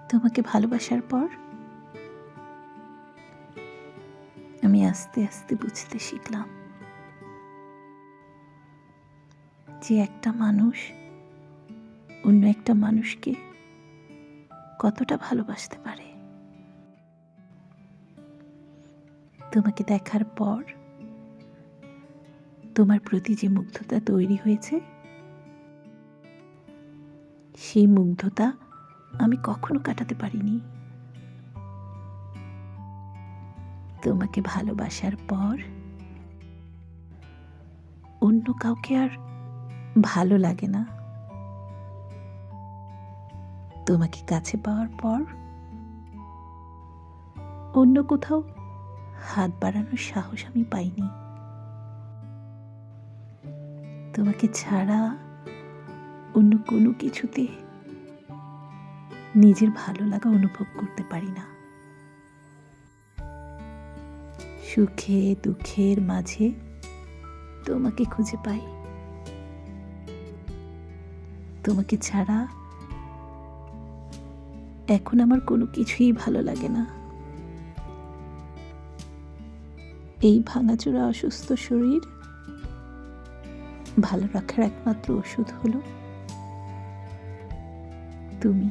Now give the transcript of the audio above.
তোমাকে ভালোবাসার পর আমি আস্তে আস্তে বুঝতে শিখলাম যে একটা মানুষ অন্য একটা মানুষকে কতটা ভালোবাসতে পারে। তোমাকে দেখার পর তোমার প্রতি যে মুগ্ধতা তৈরি হয়েছে, সেই মুগ্ধতা আমি কখনো কাটাতে পারিনি। তোমাকে ভালোবাসার পর অন্য কাউকে আর ভালো লাগে না। তোমাকে কাছে পাওয়ার পর অন্য কোথাও হাত বাড়ানোর সাহস আমি পাইনি। তোমাকে ছাড়া অন্য কোনো কিছুতে নিজের ভালো লাগা অনুভব করতে পারি না। সুখে দুঃখের মাঝে তোমাকে খুঁজে পাই। তোমাকে ছাড়া এখন আমার কোনো কিছুই ভালো লাগে না। এই ভাঙাচোরা অসুস্থ শরীর ভালো রাখার একমাত্র ওষুধ হলো তুমি।